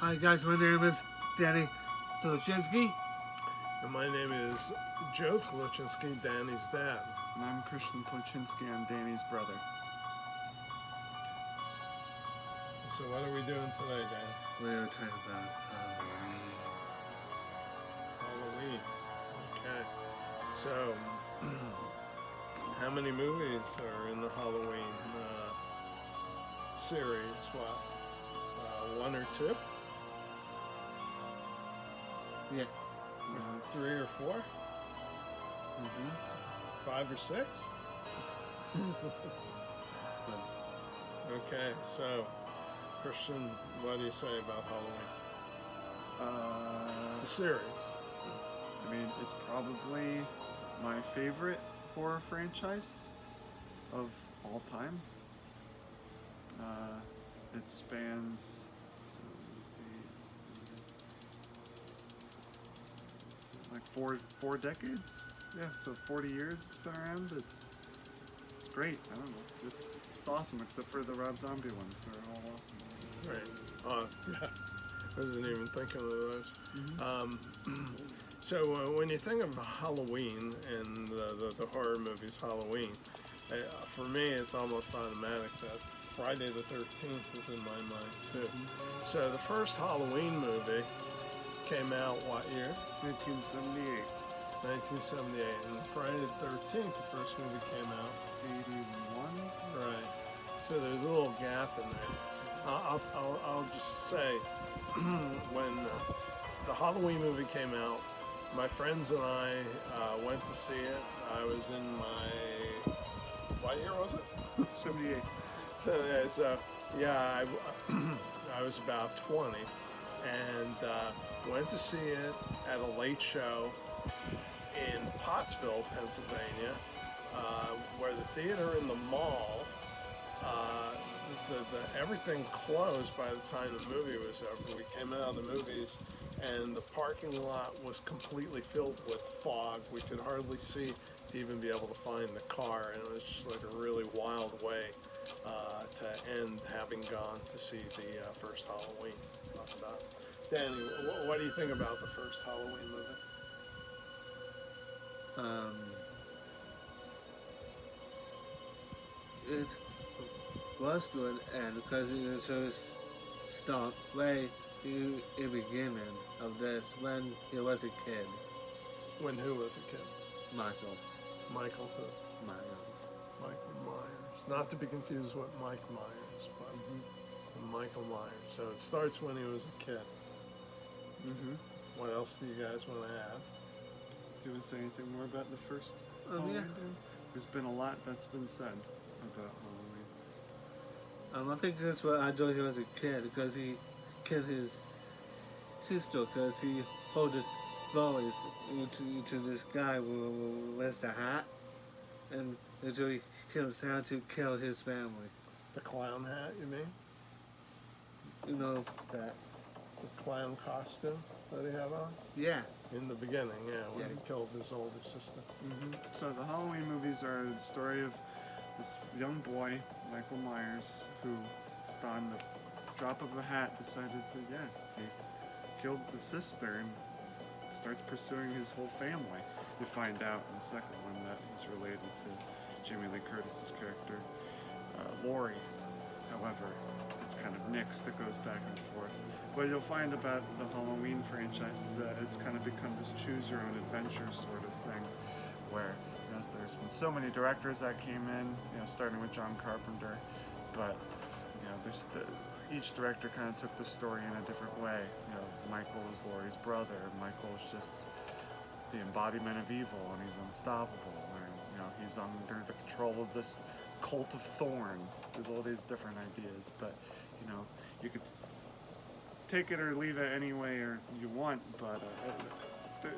Hi guys, my name is Danny Toloshinsky. And my name is Joe Tluchinsky, Danny's dad. And I'm Christian Tluchinsky, I'm Danny's brother. So what are we doing today, Dan? We're going to talk about Halloween. Halloween. Okay. So, how many movies are in the Halloween series? What? One or two? Yeah. Or three or four? Mm-hmm. 5 or 6? Okay, so Christian, what do you say about Halloween? The series. I mean, it's probably my favorite horror franchise of all time. It spans 4 decades. Yeah, so 40 years it's been around. It's great. I don't know. It's awesome, except for the Rob Zombie ones. They're all awesome. Right. Yeah. I wasn't even thinking of those. Mm-hmm. So when you think of Halloween and the horror movies Halloween, for me it's almost automatic that Friday the 13th is in my mind too. Mm-hmm. So the first Halloween movie came out what year? 1978. 1978. And Friday the 13th, the first movie came out. 81? Right. So there's a little gap in there. I'll just say, when the Halloween movie came out, my friends and I went to see it. I was in my, what year was it? 78. So yeah, I was about 20, and went to see it at a late show in Pottsville, Pennsylvania, where the theater in the mall, everything closed by the time the movie was over. We came out of the movies, and the parking lot was completely filled with fog. We could hardly see to even be able to find the car, and it was just like a really wild way to end having gone to see the first Halloween. Danny, what do you think about the first Halloween movie? It was good, and because it shows start way in the beginning of this when he was a kid. When who was a kid? Michael Michael who? Myers. Michael Myers. Not to be confused with Mike Myers, but Michael Myers. So it starts when he was a kid. Mm-hmm. What else do you guys want to add? Do you want to say anything more about the first Yeah. Halloween? There's been a lot that's been said about Halloween. I think that's what I thought he was a kid, because he killed his sister, because he hold his voice into this guy who wears the hat, and until he himself to kill his family. The clown hat, you mean? You know that? The clown costume that he had on? Yeah. In the beginning, yeah, when Yeah. he killed his older sister. Mm-hmm. So the Halloween movies are the story of this young boy, Michael Myers, who just on the drop of a hat decided to, he killed the sister and starts pursuing his whole family. You find out in the second one that he's related to Jamie Lee Curtis's character, Laurie. However, it's kind of mixed. It goes back and forth. What you'll find about the Halloween franchise is that it's kind of become this choose-your-own-adventure sort of thing, where there's been so many directors that came in, starting with John Carpenter, but each director kind of took the story in a different way. Michael is Laurie's brother. Michael is just the embodiment of evil, and he's unstoppable. And he's under the control of this cult of Thorn. There's all these different ideas, but you could take it or leave it any way or you want, but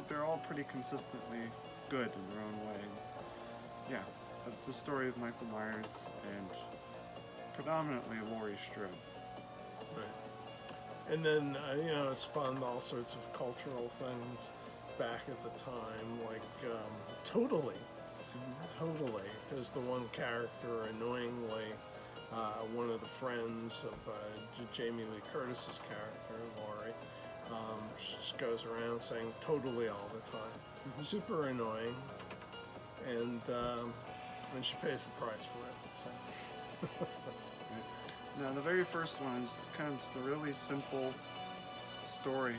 they're all pretty consistently good in their own way. Yeah, that's the story of Michael Myers and predominantly Laurie Strode. Right. And then, it spawned all sorts of cultural things back at the time, like Totally, because the one character annoyingly one of the friends of Jamie Lee Curtis's character, Laurie, she just goes around saying totally all the time. Super annoying, and she pays the price for it. So. Now, the very first one is kind of just a really simple story,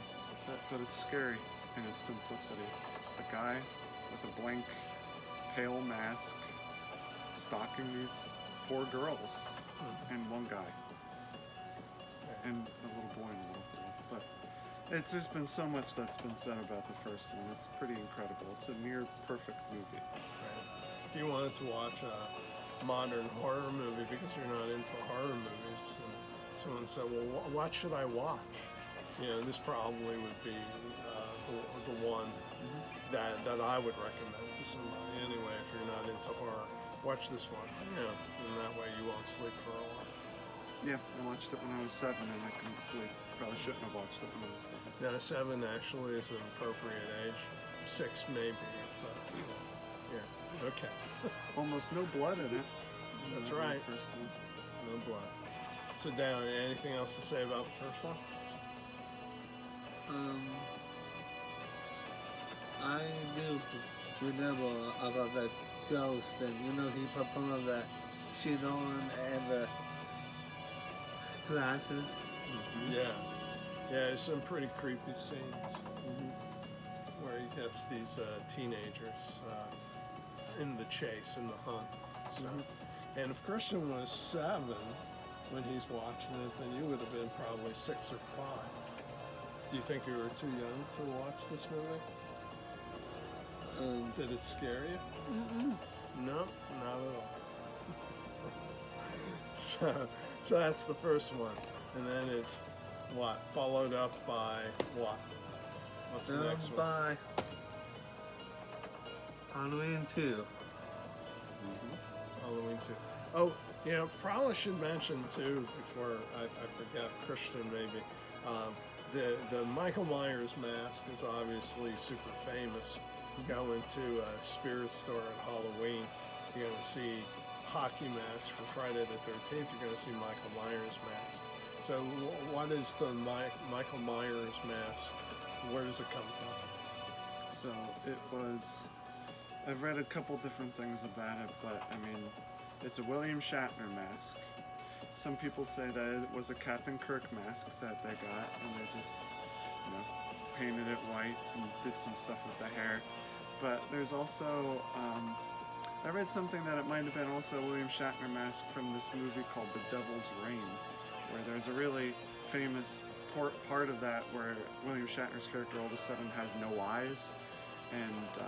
but it's scary in its simplicity. It's the guy with a blank, pale mask stalking these poor girls, and one guy, and a little boy and a little girl. But there's been so much that's been said about the first one. It's pretty incredible. It's a near perfect movie. Right. If you wanted to watch a modern horror movie because you're not into horror movies, and someone said, well, what should I watch? This probably would be the one that I would recommend to somebody. Anyway, if you're not into horror, watch this one. And that way you won't sleep for a while. Yeah, I watched it when I was 7 and I couldn't sleep. Probably shouldn't have watched it when I was 7. Now, 7 actually is an appropriate age. 6 maybe, but yeah, okay. Almost no blood in it. That's In the right. First one. No blood. So, Darren, anything else to say about the first one? I do remember about that ghost, and he put on that shit on and the glasses. Yeah. Yeah, there's some pretty creepy scenes where he gets these teenagers in the chase, in the hunt. So, and if Christian was 7 when he's watching it, then you would have been probably 6 or 5. Do you think you were too young to watch this movie? Did it scare you? No, not at all. So that's the first one. And then it's what? Followed up by what? What's the next one? By Halloween 2. Halloween 2. Oh, probably should mention too, before I forget, Christian maybe, the Michael Myers mask is obviously super famous. You go into a spirit store at Halloween, you're going to see hockey masks for Friday the 13th, you're going to see Michael Myers mask. So what is the Michael Myers mask? Where does it come from? So it was, I've read a couple different things about it, but I mean, it's a William Shatner mask. Some people say that it was a Captain Kirk mask that they got, and they just, painted it white and did some stuff with the hair. But there's also, I read something that it might have been also a William Shatner mask from this movie called The Devil's Reign, where there's a really famous part of that where William Shatner's character all of a sudden has no eyes, and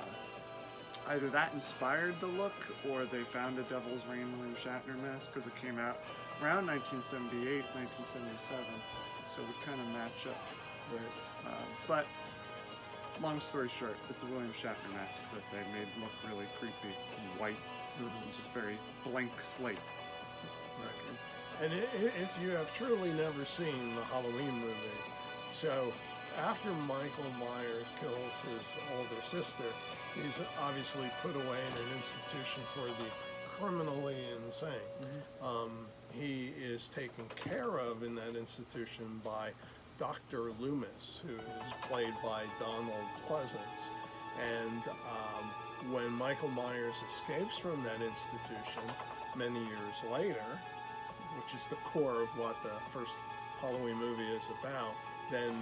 either that inspired the look, or they found a Devil's Reign William Shatner mask because it came out around 1978, 1977, so it would kind of match up. Right. But long story short, it's a William Shatner mask that they made look really creepy and white, just very blank slate. Right. And if you have truly never seen the Halloween movie, so after Michael Myers kills his older sister, he's obviously put away in an institution for the criminally insane. He is taken care of in that institution by Dr. Loomis, who is played by Donald Pleasance. And when Michael Myers escapes from that institution many years later, which is the core of what the first Halloween movie is about, then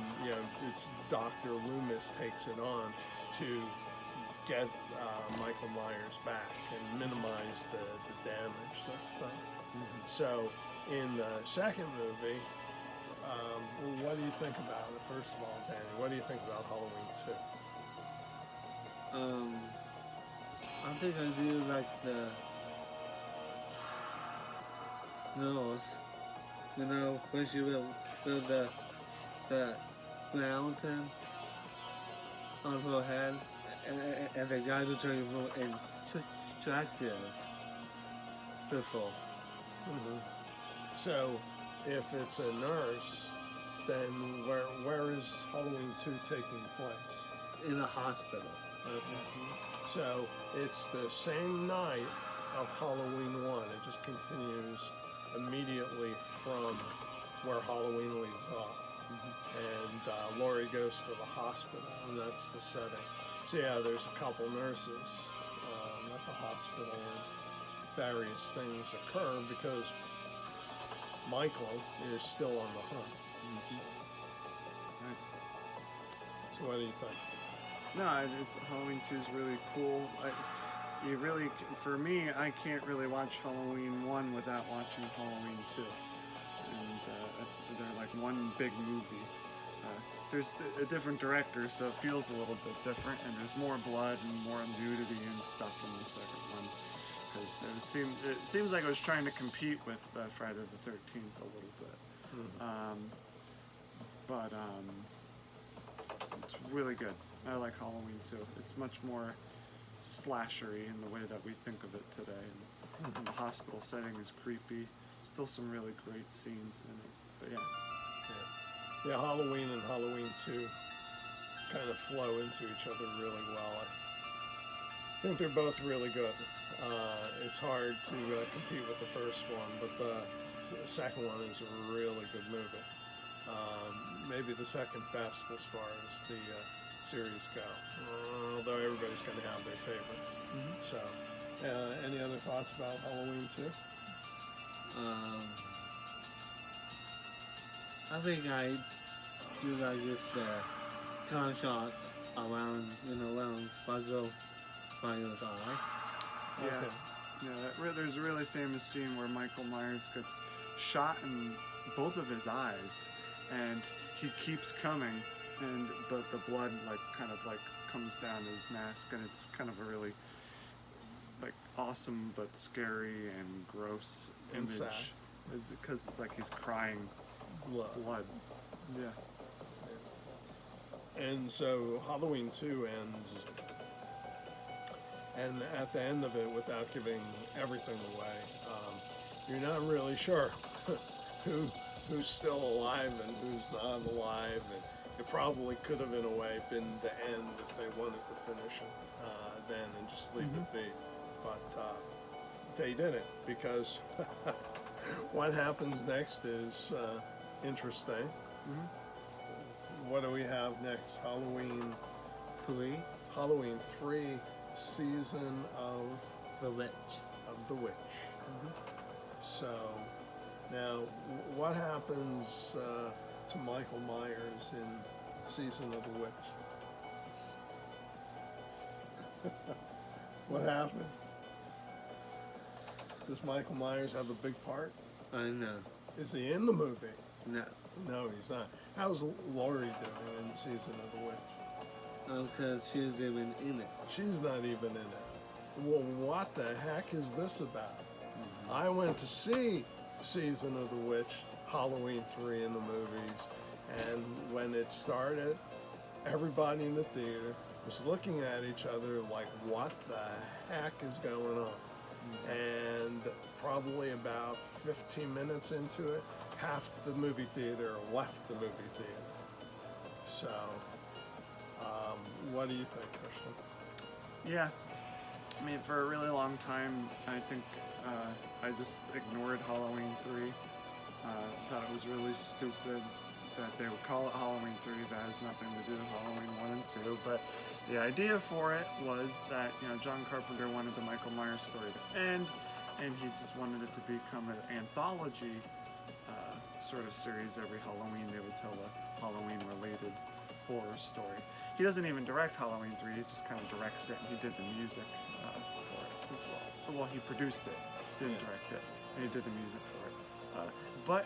it's Dr. Loomis takes it on to get Michael Myers back and minimize the damage, that stuff. So in the second movie, what do you think about it? First of all, Danny, what do you think about Halloween 2? I think I do like the nose. When she will the mountain on her head, and the guy was very more attractive before. So if it's a nurse, then where is Halloween 2 taking place? In a hospital. So it's the same night of Halloween 1. It just continues immediately from where Halloween leaves off. And Laurie goes to the hospital, and that's the setting. So yeah, there's a couple nurses at the hospital, and various things occur because Michael is still on the hunt. Right. So what do you think? No, Halloween 2 is really cool. You really, for me, I can't really watch Halloween 1 without watching Halloween 2. And they're like one big movie. There's a different director, so it feels a little bit different, and there's more blood and more nudity and stuff in the second one. Because it seems like it was trying to compete with Friday the 13th a little bit. But it's really good. I like Halloween too. It's much more slashery in the way that we think of it today. And the hospital setting is creepy. Still some really great scenes in it. But yeah. Yeah, Halloween and Halloween 2 kind of flow into each other really well. I think they're both really good. It's hard to compete with the first one, but the second one is a really good movie. Maybe the second best as far as the series go, although everybody's going to have their favorites. So, any other thoughts about Halloween 2? I think I do like just the gunshot around Bugs Bunny's eye. Yeah. Okay. Yeah, there's a really famous scene where Michael Myers gets shot in both of his eyes, and he keeps coming, but the blood kind of comes down his mask, and it's kind of a really awesome but scary and gross And image. sad. Because it's like he's crying blood. Yeah. And so Halloween 2 ends, and at the end of it, without giving everything away, you're not really sure who's still alive and who's not alive, and it probably could have in a way been the end if they wanted to finish it then and just leave it be, but they didn't, because what happens next is interesting. What do we have next? Halloween 3, season of The Witch. the Witch. So now, what happens to Michael Myers in season of the Witch? What happened? Does Michael Myers have a big part? I know. Is he in the movie? No. No, he's not. How's Laurie doing in season of the Witch? Because she's even in it. She's not even in it. Well, what the heck is this about? I went to see season of the Witch, Halloween 3 in the movies, and when it started, everybody in the theater was looking at each other like, what the heck is going on? And probably about 15 minutes into it, half the movie theater left the movie theater. So, what do you think, Christian? Yeah. I mean, for a really long time, I think I just ignored Halloween 3. Thought it was really stupid that they would call it Halloween 3. That has nothing to do with Halloween 1 and 2. But the idea for it was that, John Carpenter wanted the Michael Myers story to end, and he just wanted it to become an anthology sort of series. Every Halloween they would tell a Halloween-related horror story. He doesn't even direct Halloween 3, he just kind of directs it, and he did the music for it as well. Well, he produced it, didn't direct it, and he did the music for it. But,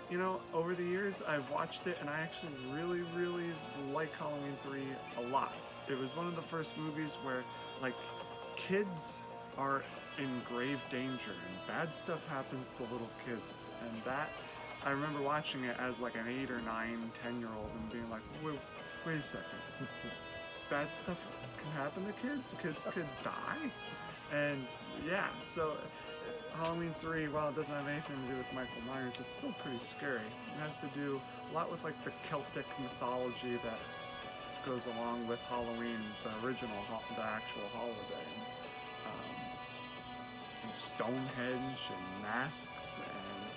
over the years, I've watched it, and I actually really, really like Halloween 3 a lot. It was one of the first movies where, kids are in grave danger, and bad stuff happens to little kids, and that, I remember watching it as an 8 or 9, 10-year-old and being like, wait a second, bad stuff can happen to kids? Kids could die? And yeah, so Halloween 3, while it doesn't have anything to do with Michael Myers, it's still pretty scary. It has to do a lot with the Celtic mythology that goes along with Halloween, the actual holiday. And Stonehenge and masks and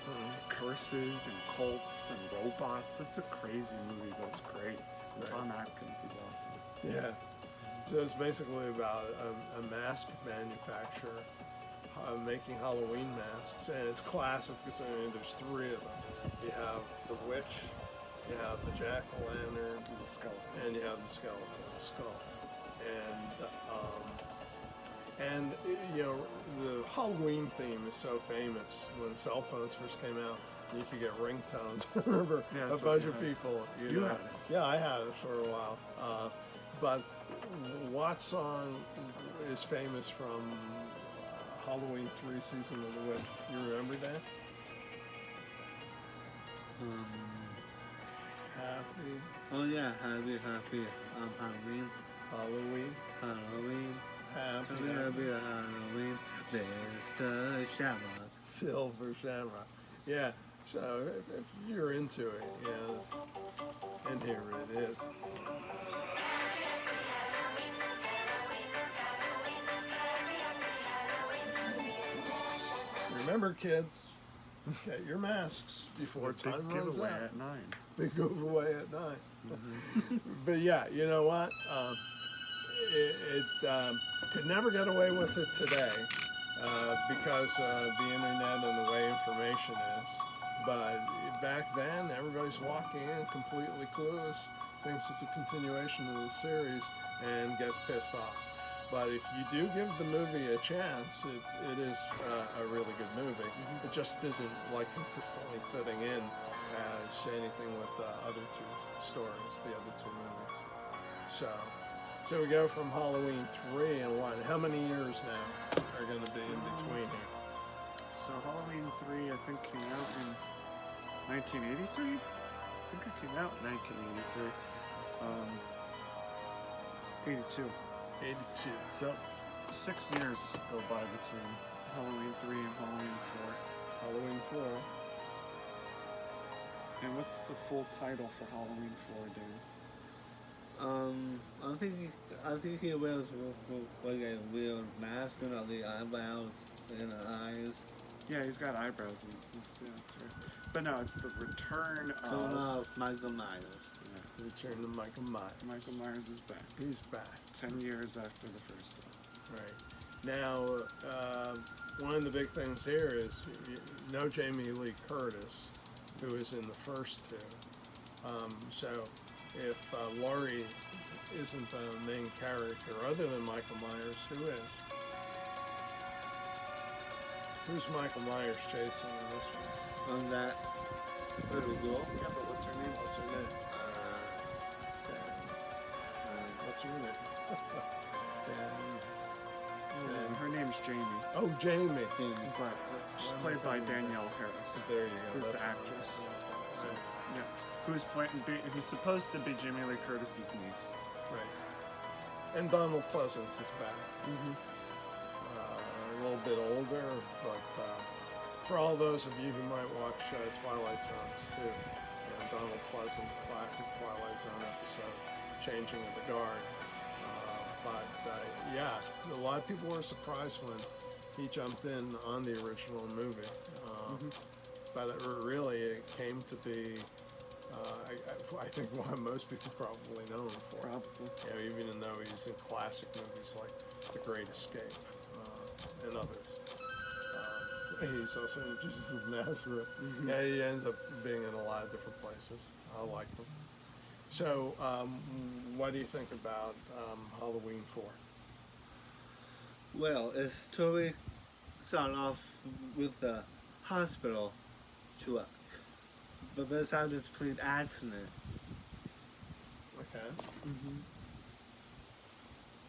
curses and cults and robots. It's a crazy movie, but it's great. And Right. Tom Atkins is awesome. Yeah. So it's basically about a mask manufacturer making Halloween masks, and it's classic because there's three of them. You have the witch, you have the jack-o'-lantern, And the skeleton. and you have the skeleton skull. And you know, the Halloween theme is so famous. When cell phones first came out, you could get ringtones. I remember Yeah, a that's bunch what of you had. people. You know, had it. Yeah, I had it for a while. But what song is famous from Halloween 3 Season of the Witch? You remember that? Um, Happy oh yeah, happy Halloween, Halloween. Halloween, Happy, happy Halloween, Mr. Shamrock. Silver Shamrock. Yeah, so if you're into it, yeah. And here it is. Remember, kids, get your masks before The big time runs giveaway out. at 9. They go away at night. But yeah, you know what? It could never get away with it today because the internet and the way information is. But back then, everybody's walking in completely clueless, thinks it's a continuation of the series, and gets pissed off. But if you do give the movie a chance, it is a really good movie. It just isn't like consistently fitting in as anything with the other two stories, the other two movies. So we go from Halloween 3 and 1. How many years now are going to be in between here? So Halloween 3, I think, came out in 1983? I think it came out in 1983. 82. 82. So 6 years go by between Halloween 3 and Halloween 4. Halloween 4. And what's the full title for Halloween 4, Dan? I think he wears like a weird mask and all the eyebrows and the eyes. Yeah, he's got eyebrows and this, yeah, that's right. But no, it's the return Son of of Michael Myers. Return to Michael Myers. Michael Myers is back. He's back. 10 years after the first one. Right. Now, one of the big things here is no Jamie Lee Curtis, who is in the first two. So if Laurie isn't the main character other than Michael Myers, who is? Who's Michael Myers chasing in this one? On that pretty cool. Yeah, but what's her name? What's her name? What's her name? Her name's Jamie. Oh, Jamie. But she's played by Danielle Harris. There you go. Who's the That's actress. So, yeah. Who's supposed to be Jamie Lee Curtis's niece. right. And Donald Pleasance is back. A little bit older, but for all those of you who might watch Twilight Zones too, Donald Pleasance, classic Twilight Zone episode, Changing of the Guard. Yeah, a lot of people were surprised when he jumped in on the original movie. But it came to be, I think, what most people probably know him for. Probably. Even though he's in classic movies like The Great Escape and others. He's also in Jesus of Nazareth. Yeah, he ends up being in a lot of different places. I like him. So, what do you think about Halloween 4? Well, the story started off with the hospital truck, but this time it's a complete accident. Okay.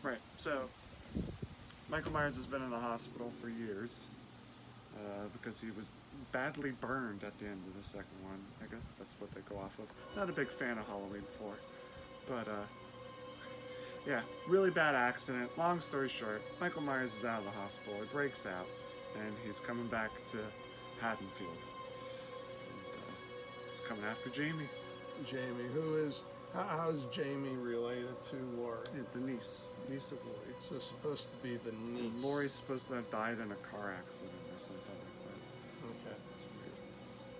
Right. So, Michael Myers has been in the hospital for years because he was badly burned at the end of the second one. I guess that's what they go off of. Not a big fan of Halloween 4. But, yeah, really bad accident. Long story short, Michael Myers is out of the hospital. He breaks out, and he's coming back to Haddonfield. And he's coming after Jamie. Jamie, how is Jamie related to Laurie? Yeah, the niece of Laurie. So it's supposed to be the niece. Laurie's supposed to have died in a car accident or something like that. Okay. It's weird.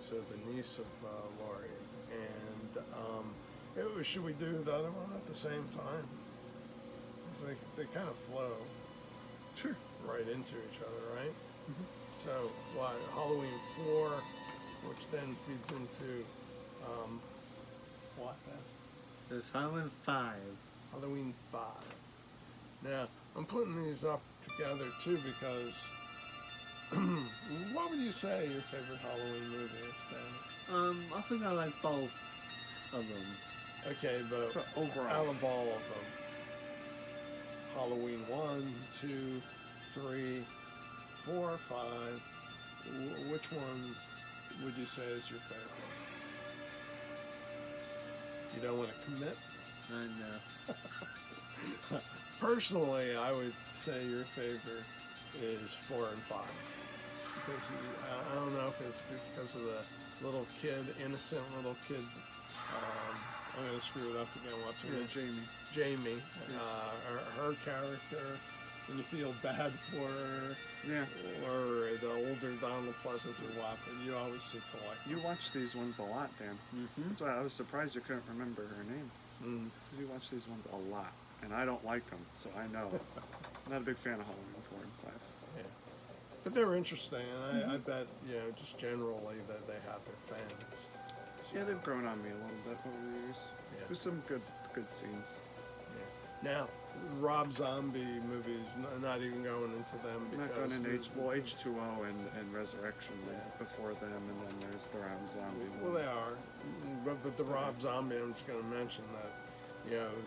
so the niece of Laurie. And should we do the other one at the same time? It's like they kind of flow Sure. right into each other, right? So, Halloween 4, which then feeds into what then? There's Halloween 5. Halloween 5. Now, I'm putting these up together too because what would you say your favorite Halloween movie is, Danny? I think I like both of them. Okay, but But overall. out of all of them, Halloween 1, 2, 3, 4, 5, which one would you say is your favorite? You don't want to commit? And Personally, I would say your favorite is 4 and 5. Because I don't know if it's because of the little kid, innocent little kid. I'm going to screw it up again. What's her name? Jamie. Jamie. Her character, and you feel bad for her. Yeah. Or the older Donald Pleasance or what, but you always seem to like You watch these ones a lot, Dan. That's why I was surprised you couldn't remember her name. them. You watch these ones a lot, and I don't like them, so I know. I'm not a big fan of Halloween 4 and 5. Yeah. But they were interesting, and I bet, just generally that they have their fans. Yeah, they've grown on me a little bit over the years. Yeah. There's some good scenes. Yeah. Now, Rob Zombie movies, not even going into them I'm because... not going into H2O and Resurrection Yeah. before them, and then there's the Rob Zombie Well, ones. they are. But the Rob Zombie, I'm just going to mention that,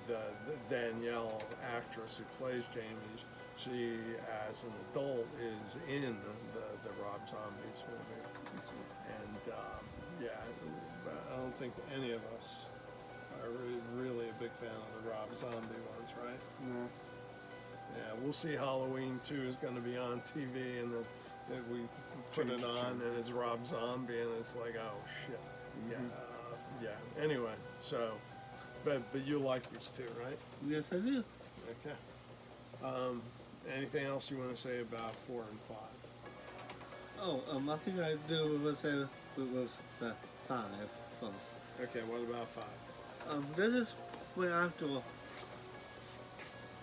the Danielle actress who plays Jamie, she, as an adult, is in the Rob Zombies movie. That's what- And, but I don't think any of us are really a big fan of the Rob Zombie ones, right? No. Yeah, we'll see Halloween 2 is going to be on TV, and then we put Change it the on, channel. and it's Rob Zombie, and it's like, oh, shit. Yeah. Anyway, so, but you like these two, right? yes, I do. Okay. Anything else you want to say about 4 and 5? Oh, I think I do with say with the 5 first. Okay, what about 5? This is where after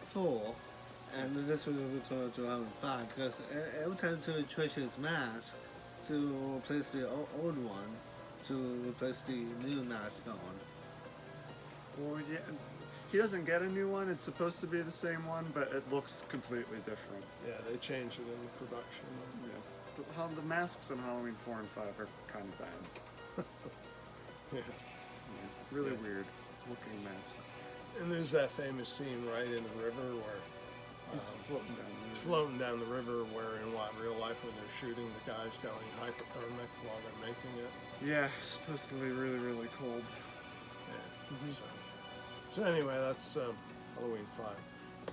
4, and this will return to Halloween 5 because every time to change his mask to replace the old one to replace the new mask on. Well, yeah, he doesn't get a new one. It's supposed to be the same one, but it looks completely different. Yeah, they changed it in the production. Yeah. But how the masks in Halloween 4 and 5 are kind of bad. Yeah. Yeah, really Yeah. weird looking masks. And there's that famous scene right in the river where He's floating down the river. floating down the river where in real life when they're shooting, the guy's going hypothermic while they're making it. Yeah, it's supposed to be really, really cold. Yeah. So anyway, that's Halloween 5.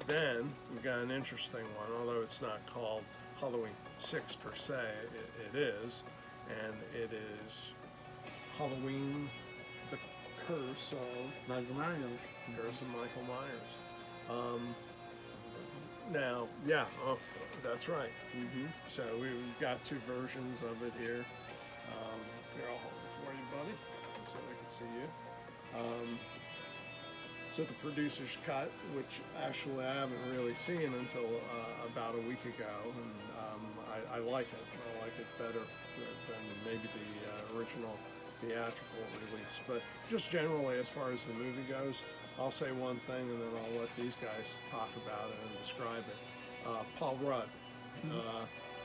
Then we got an interesting one, although it's not called Halloween 6 per se, it is, and it is Halloween, the Curse of Michael Myers. Michael Myers. Now, that's right. So we've got two versions of it here. Here, I'll hold it for you, buddy, so I can see you. So the producer's cut, which actually I haven't really seen until about a week ago, and I like it. I like it better than maybe the original theatrical release. But just generally, as far as the movie goes, I'll say one thing and then I'll let these guys talk about it and describe it. Paul Rudd.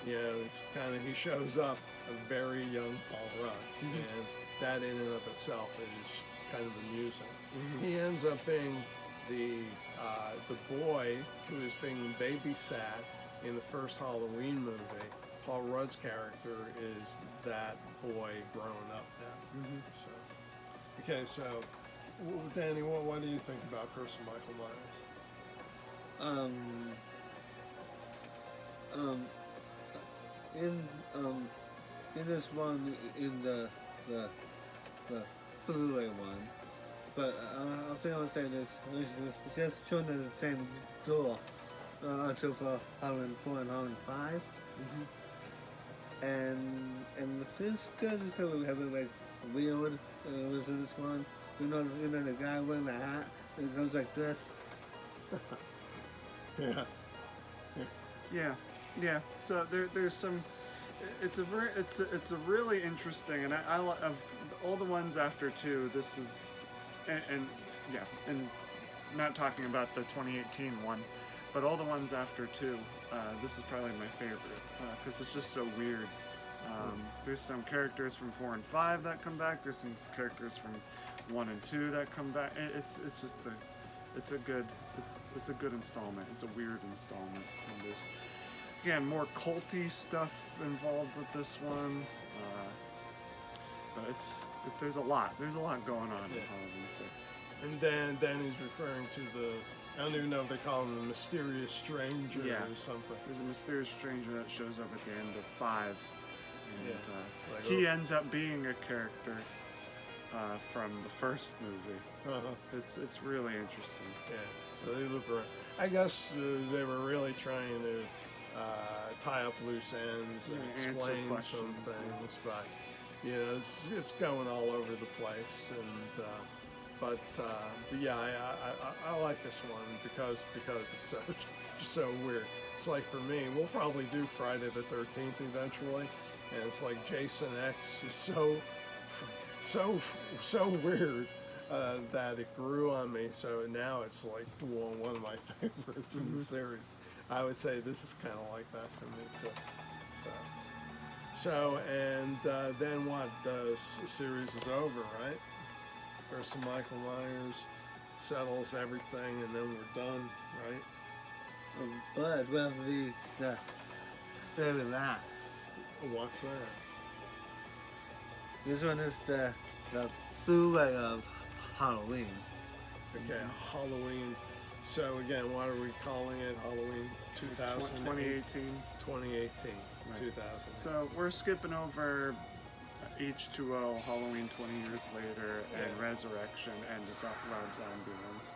It's kind of, he shows up a very young Paul Rudd, and that in and of itself is kind of amusing. He ends up being the boy who is being babysat in the first Halloween movie. Paul Rudd's character is that boy grown up now. So, okay, so Danny, what do you think about Curse of Michael Myers? In this one, in the Blu-ray one, but I think I would say this, just shown as the same girl until for Halloween 4 and Halloween 5. and this guy's just kind of having like weird. Was this one? The guy wearing the hat. It goes like this. Yeah. Yeah. So there's some. It's a really interesting, and I of all the ones after 2. This is, and not talking about the 2018 one, but all the ones after 2. This is probably my favorite because it's just so weird. There's some characters from 4 and 5 that come back. There's some characters from 1 and 2 that come back. It's just it's a good installment. It's a weird installment. And there's again more culty stuff involved with this one, but there's a lot going on in Halloween 6. And then he's referring to I don't even know if they call him the mysterious stranger or something. There's a mysterious stranger that shows up at the end of 5, and Like, he ends up being a character from the first movie. It's really interesting. Yeah, so they loop around. I guess they were really trying to tie up loose ends and Yeah, answer explain some questions, things, but it's going all over the place. And but yeah, I like this one because it's just so weird. It's like for me, we'll probably do Friday the 13th eventually, and it's like Jason X is so weird. That it grew on me, so now it's like one of my favorites in the series. I would say this is kind of like that for me too. So and then what? The series is over, right? First, Michael Myers settles everything, and then we're done, right? But with the very last. What's that? This one is the Blu-ray of Halloween. Okay, Halloween. So again, what are we calling it? Halloween 2018. 2018. Right. 2000. So we're skipping over H2O, Halloween 20 years later, and Resurrection, and Rob Zombie ones.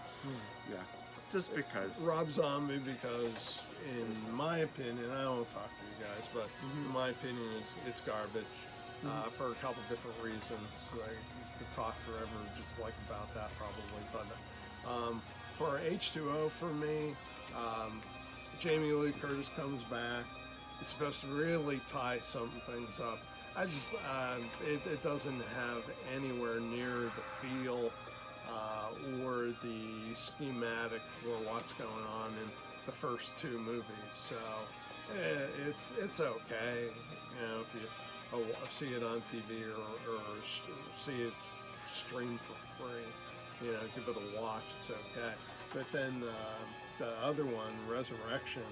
Yeah, just because. Rob Zombie, because in my opinion, I won't talk to you guys, but in my opinion, it's garbage for a couple different reasons. I could talk forever just like about that probably, but for H2O for me, Jamie Lee Curtis comes back. It's supposed to really tie some things up. I just, it doesn't have anywhere near the feel or the schematic for what's going on in the first 2 movies. So it's okay, if you see it on TV or see it streamed for free, give it a watch. It's okay. But then the other one, Resurrection.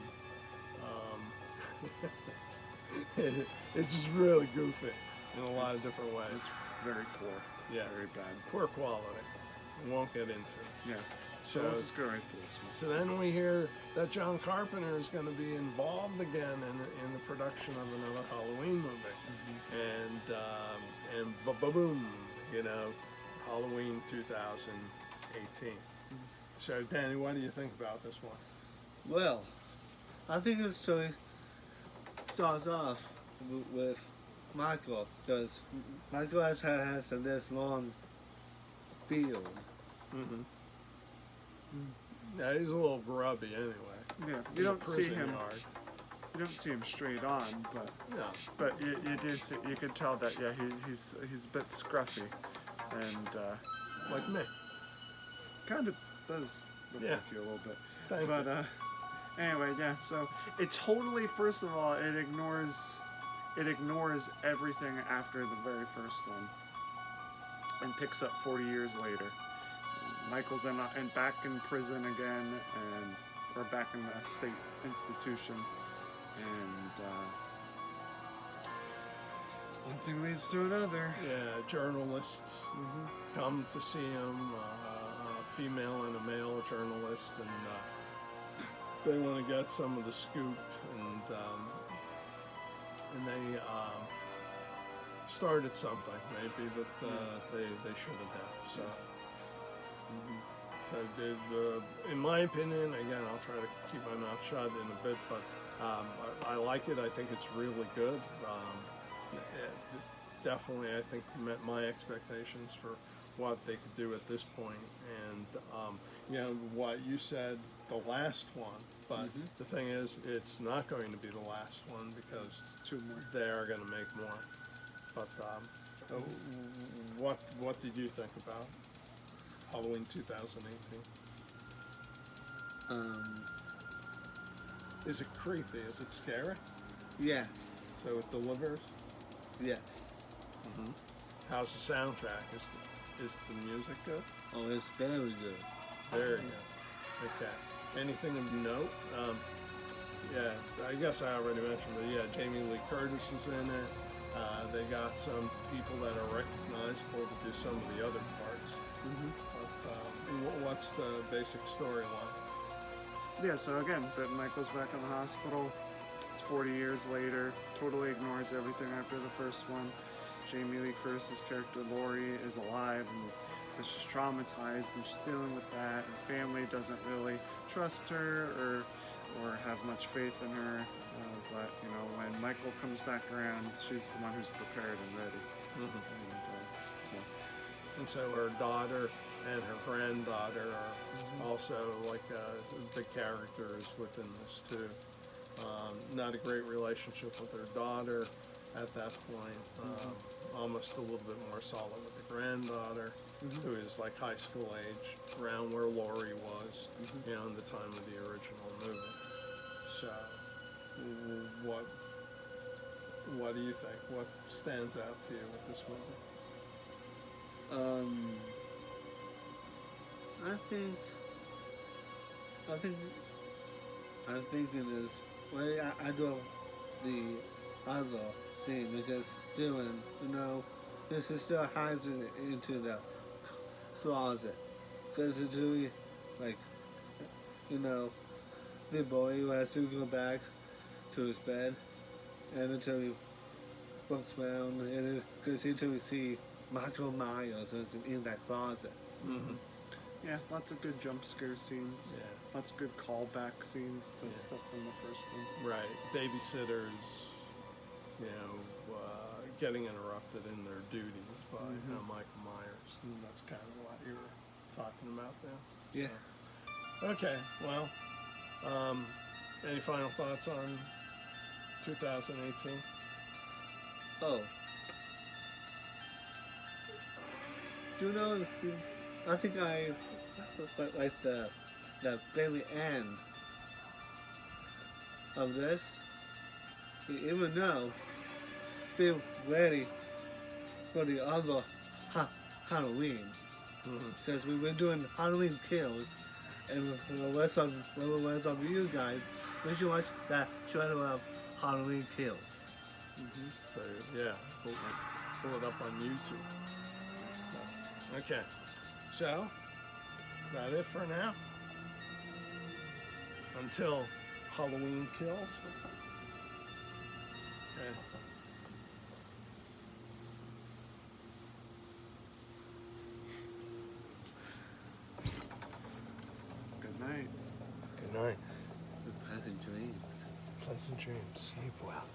It's just really goofy in a lot of different ways. It's very poor. Yeah. Very bad. Poor quality. We won't get into it. Yeah. So, Let's just go right to this one. so then we hear that John Carpenter is going to be involved again in the production of another Halloween movie. And boom, Halloween 2018. So Danny, what do you think about this one? Well, I think the story starts off with Michael, because Michael has this long beard. Yeah, he's a little grubby anyway. Yeah, In you the don't see prison him. yard. You don't see him straight on, but No. you do see. You can tell that he's a bit scruffy, and Like me. kind of does look Yeah. like you a little bit. Thank But you. anyway, yeah. So it totally, first of all, it ignores everything after the very first one, and picks up 40 years later. Michael's and back in prison again, or back in a state institution, and one thing leads to another. Yeah, journalists come to see him, a female and a male journalist, and they want to get some of the scoop, and they started something maybe that they shouldn't have. So, so in my opinion, again, I'll try to keep my mouth shut in a bit, but I like it. I think it's really good. It definitely, I think, met my expectations for what they could do at this point. And, what you said, the last one, but the thing is, it's not going to be the last one because It's 2 more. they are going to make more. But what did you think about Halloween 2018? Is it creepy? Is it scary? Yes. So it delivers. Yes. How's the soundtrack? Is the music good? Oh, it's very good. Very good. Okay. Anything of note? Yeah, I guess I already mentioned it. Yeah, Jamie Lee Curtis is in it. They got some people that are recognizable to do some of the other parts. But, what's the basic storyline? Yeah, so again, Ben Michael's back in the hospital. It's 40 years later. Totally ignores everything after the first one. Jamie Lee Curtis's character Laurie is alive and she's traumatized and she's dealing with that. And family doesn't really trust her or have much faith in her. But when Michael comes back around, she's the one who's prepared and ready. And so her daughter and her granddaughter are also like big characters within this too. Not a great relationship with her daughter at that point. Almost a little bit more solid with the granddaughter, who is like high school age, around where Laurie was, in the time of the original movie. So, what do you think? What stands out to you with this movie? I think it is. Well, I do the other scene because doing, this is still hides it into the closet because it's really like, the boy who has to go back to his bed and until he looks around and because until we see Michael Myers is in that closet. Yeah, lots of good jump scare scenes. Yeah. Lots of good callback scenes to stuff from the first one. Right, babysitters, getting interrupted in their duties by Michael Myers. And that's kind of what you were talking about there. Yeah. So, okay, well, any final thoughts on 2018? Oh. Do you know, I think I like the very end of this, even though be ready for the other Halloween. Because we've been doing Halloween Kills, and with some of you guys, we should watch that trailer of Halloween Kills. So, yeah, pull it up on YouTube. Okay, so, that it for now? Until Halloween Kills? Okay. Good night. Good night. With pleasant dreams. Pleasant dreams. Sleep well.